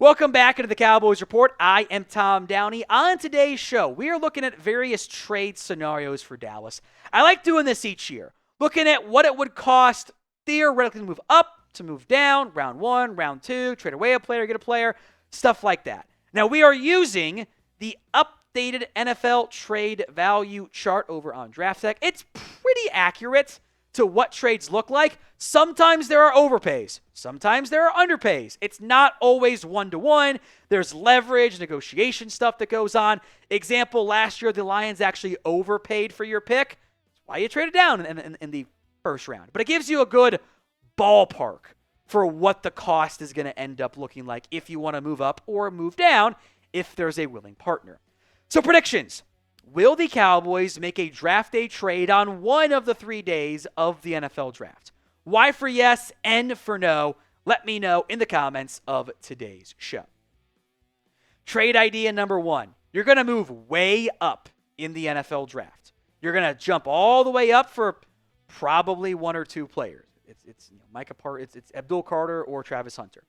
Welcome back into the Cowboys Report. I am Tom Downey. On today's show, we are looking at various trade scenarios for Dallas. I like doing this each year, looking at what it would cost theoretically to move up, to move down, round one, round two, trade away a player, get a player, stuff like that. Now, we are using the updated NFL trade value chart over on DraftTech. It's pretty accurate to what trades look like. Sometimes there are overpays. Sometimes there are underpays. It's not always one-to-one. There's leverage, negotiation stuff that goes on. Example, last year the Lions actually overpaid for your pick. That's why you traded down in the first round. But it gives you a good ballpark for what the cost is going to end up looking like if you want to move up or move down if there's a willing partner. So predictions. Will the Cowboys make a draft day trade on one of the 3 days of the NFL draft? Y for yes, N for no. Let me know in the comments of today's show. Trade idea number one. You're going to move way up in the NFL draft. You're going to jump all the way up for probably one or two players. It's Micah Parsons, it's Abdul Carter or Travis Hunter.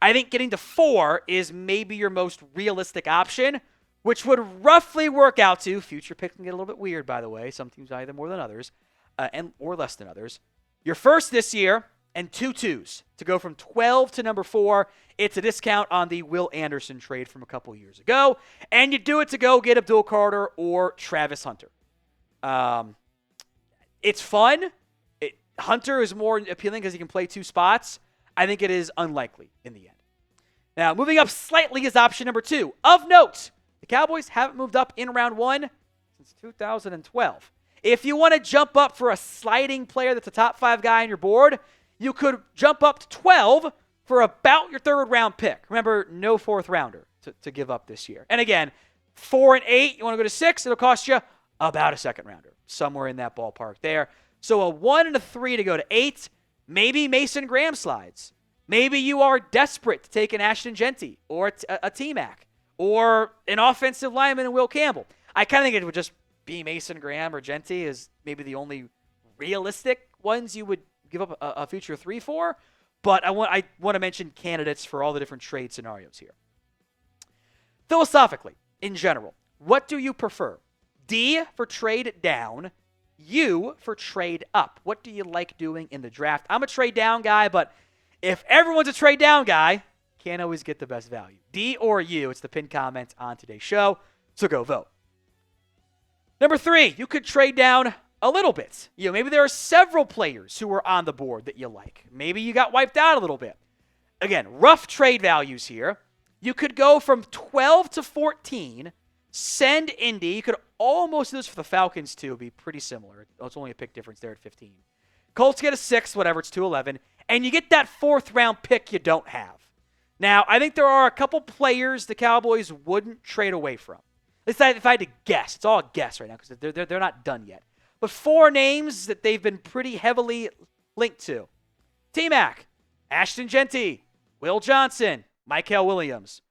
I think getting to 4 is maybe your most realistic option, which would roughly work out to, future picks can get a little bit weird, by the way. Some teams either more than others or less than others. Your first this year and 2 2s to go from 12 to number 4. It's a discount on the Will Anderson trade from a couple years ago. And you do it to go get Abdul Carter or Travis Hunter. It's fun. Hunter is more appealing because he can play 2 spots. I think it is unlikely in the end. Now, moving up slightly is option number 2. Of note, the Cowboys haven't moved up in round 1 since 2012. If you want to jump up for a sliding player that's a top 5 guy on your board, you could jump up to 12 for about your 3rd round pick. Remember, no 4th rounder to give up this year. And again, 4 and 8, you want to go to 6, it'll cost you about a 2nd rounder, somewhere in that ballpark there. So a 1 and a 3 to go to 8, maybe Mason Graham slides. Maybe you are desperate to take an Ashton Genty or a T-Mac or an offensive lineman in Will Campbell. I kind of think it would just be Mason Graham or Genty is maybe the only realistic ones you would give up a future 3 for. But I want to mention candidates for all the different trade scenarios here. Philosophically, in general, what do you prefer? D for trade down, U for trade up. What do you like doing in the draft? I'm a trade down guy, but if everyone's a trade down guy, can't always get the best value. D or U, it's the pinned comment on today's show, so go vote. Number 3, you could trade down a little bit. Maybe there are several players who are on the board that you like. Maybe you got wiped out a little bit. Again, rough trade values here. You could go from 12 to 14, send Indy. You could almost do this for the Falcons, too. It'd be pretty similar. It's only a pick difference there at 15. Colts get a 6, whatever, it's 2-11. And you get that 4th round pick you don't have. Now, I think there are a couple players the Cowboys wouldn't trade away from. At least if I had to guess. It's all a guess right now because they're not done yet. But 4 names that they've been pretty heavily linked to. T-Mac, Ashton Genty, Will Johnson, Mykel Williams.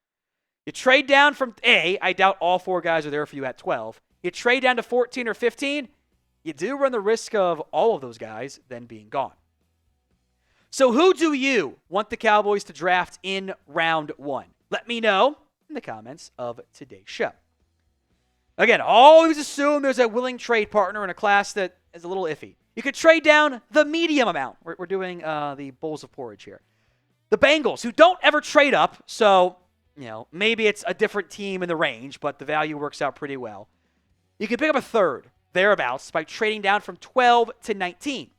You trade down from A, I doubt all 4 guys are there for you at 12. You trade down to 14 or 15, you do run the risk of all of those guys then being gone. So who do you want the Cowboys to draft in round 1? Let me know in the comments of today's show. Again, always assume there's a willing trade partner in a class that is a little iffy. You could trade down the medium amount. We're doing the bowls of porridge here. The Bengals, who don't ever trade up, so maybe it's a different team in the range, but the value works out pretty well. You could pick up a 3rd, thereabouts, by trading down from 12 to 19.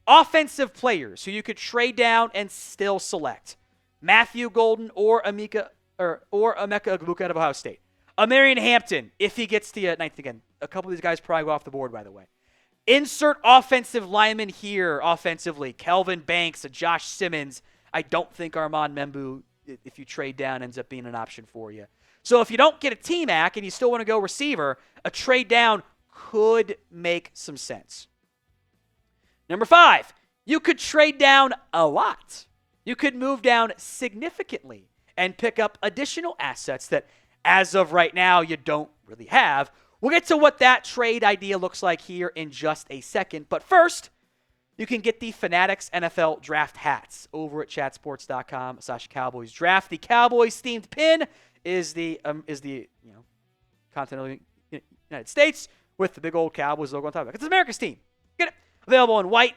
Offensive players who you could trade down and still select. Matthew Golden or Emeka Egbuka out of Ohio State. Amarian Hampton, if he gets to 9th again. A couple of these guys probably go off the board, by the way. Insert offensive lineman here offensively. Kelvin Banks, a Josh Simmons. I don't think Armand Membu, if you trade down, ends up being an option for you. So if you don't get a T-Mac and you still want to go receiver, a trade down could make some sense. Number 5, you could trade down a lot. You could move down significantly and pick up additional assets that, as of right now, you don't really have. We'll get to what that trade idea looks like here in just a second. But first, you can get the Fanatics NFL Draft hats over at chatsports.com/Cowboys Draft. The Cowboys themed pin is the continental United States with the big old Cowboys logo on top of it. It's America's team. Get it. Available in white,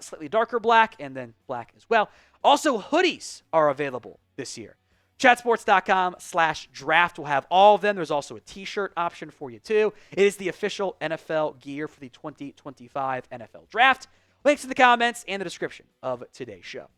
slightly darker black, and then black as well. Also, hoodies are available this year. Chatsports.com/draft will have all of them. There's also a t-shirt option for you too. It is the official NFL gear for the 2025 NFL Draft. Links in the comments and the description of today's show.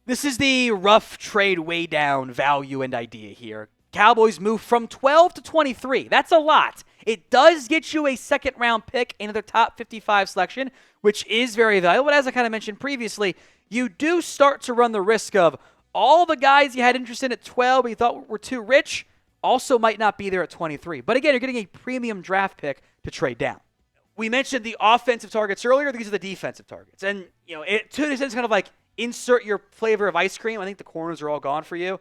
This is the rough trade way down value and idea here. Cowboys move from 12 to 23. That's a lot. It does get you a second-round pick into their top 55 selection, which is very valuable. But as I kind of mentioned previously, you do start to run the risk of all the guys you had interest in at 12 but you thought were too rich also might not be there at 23. But again, you're getting a premium draft pick to trade down. We mentioned the offensive targets earlier. These are the defensive targets. And, to an extent, kind of like insert your flavor of ice cream. I think the corners are all gone for you.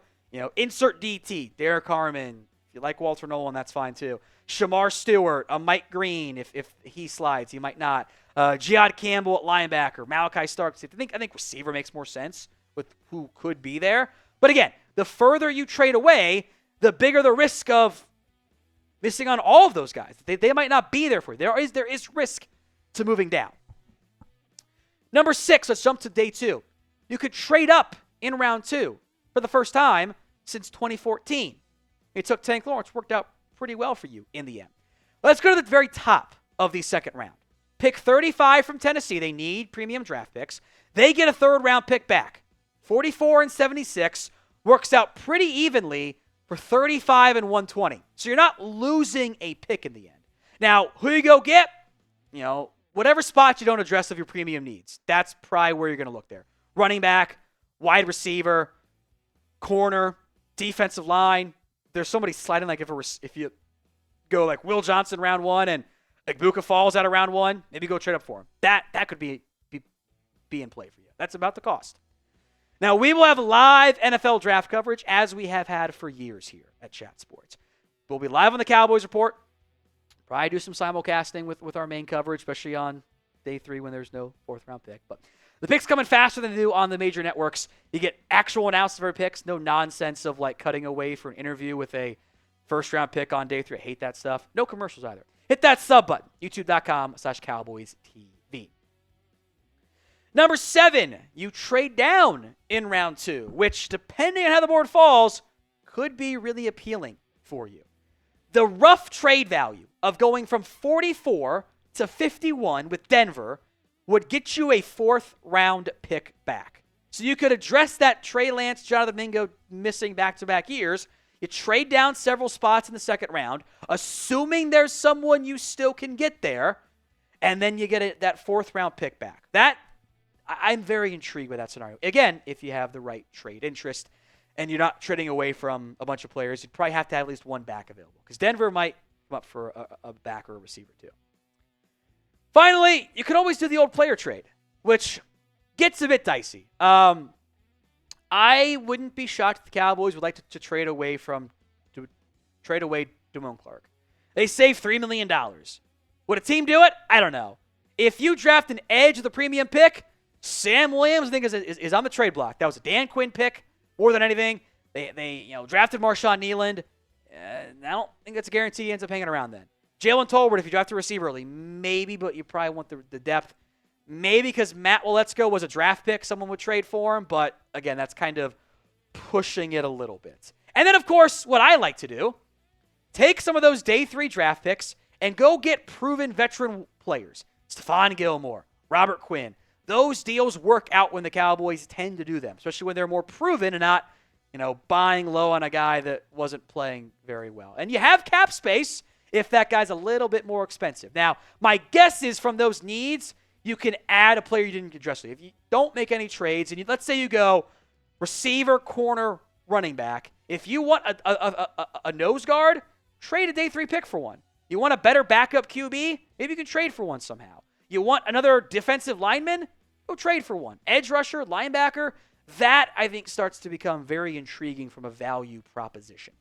Insert DT, Derek Harmon. If you like Walter Nolan, that's fine too. Shamar Stewart, Mike Green, if he slides, he might not. Jihad Campbell at linebacker, Malachi Starks. I think receiver makes more sense with who could be there. But again, the further you trade away, the bigger the risk of missing on all of those guys. They might not be there for you. There is risk to moving down. Number 6, let's jump to day 2. You could trade up in round 2 for the first time since 2014. It took Tank Lawrence, worked out pretty well for you in the end. Let's go to the very top of the second round. Pick 35 from Tennessee. They need premium draft picks. They get a third-round pick back. 44 and 76 works out pretty evenly for 35 and 120. So you're not losing a pick in the end. Now, who you go get? Whatever spot you don't address of your premium needs. That's probably where you're going to look there. Running back, wide receiver, corner, defensive line. There's somebody sliding like if you go like Will Johnson round 1 and Igbuka falls out of round 1, maybe go trade up for him. That could be in play for you. That's about the cost. Now, we will have live NFL draft coverage as we have had for years here at Chat Sports. We'll be live on the Cowboys Report. Probably do some simulcasting with our main coverage, especially on day 3 when there's no fourth-round pick. But the picks coming faster than they do on the major networks. You get actual analysis of our picks. No nonsense of like cutting away for an interview with a first-round pick on day 3. I hate that stuff. No commercials either. Hit that sub button. YouTube.com/CowboysTV. Number 7, you trade down in round 2, which, depending on how the board falls, could be really appealing for you. The rough trade value of going from 44 to 51 with Denver would get you a 4th-round pick back. So you could address that Trey Lance, Jonathan Mingo missing back-to-back years. You trade down several spots in the 2nd round, assuming there's someone you still can get there, and then you get that 4th-round pick back. I'm very intrigued with that scenario. Again, if you have the right trade interest and you're not trading away from a bunch of players, you'd probably have to have at least one back available because Denver might come up for a back or a receiver too. Finally, you could always do the old player trade, which gets a bit dicey. I wouldn't be shocked if the Cowboys would like to trade away Damone Clark. They save $3 million. Would a team do it? I don't know. If you draft an edge with a premium pick, Sam Williams, I think, is on the trade block. That was a Dan Quinn pick more than anything. They drafted Marshawn Kneeland. I don't think that's a guarantee he ends up hanging around then. Jalen Tolbert, if you draft a receiver early, maybe, but you probably want the depth. Maybe because Matt Waletzko was a draft pick, someone would trade for him. But, again, that's kind of pushing it a little bit. And then, of course, what I like to do, take some of those day 3 draft picks and go get proven veteran players. Stephon Gilmore, Robert Quinn. Those deals work out when the Cowboys tend to do them, especially when they're more proven and not, buying low on a guy that wasn't playing very well. And you have cap space if that guy's a little bit more expensive. Now, my guess is from those needs, you can add a player you didn't address. If you don't make any trades, and let's say you go receiver, corner, running back. If you want a nose guard, trade a day 3 pick for one. You want a better backup QB? Maybe you can trade for one somehow. You want another defensive lineman? Go trade for one. Edge rusher, linebacker, that I think starts to become very intriguing from a value proposition.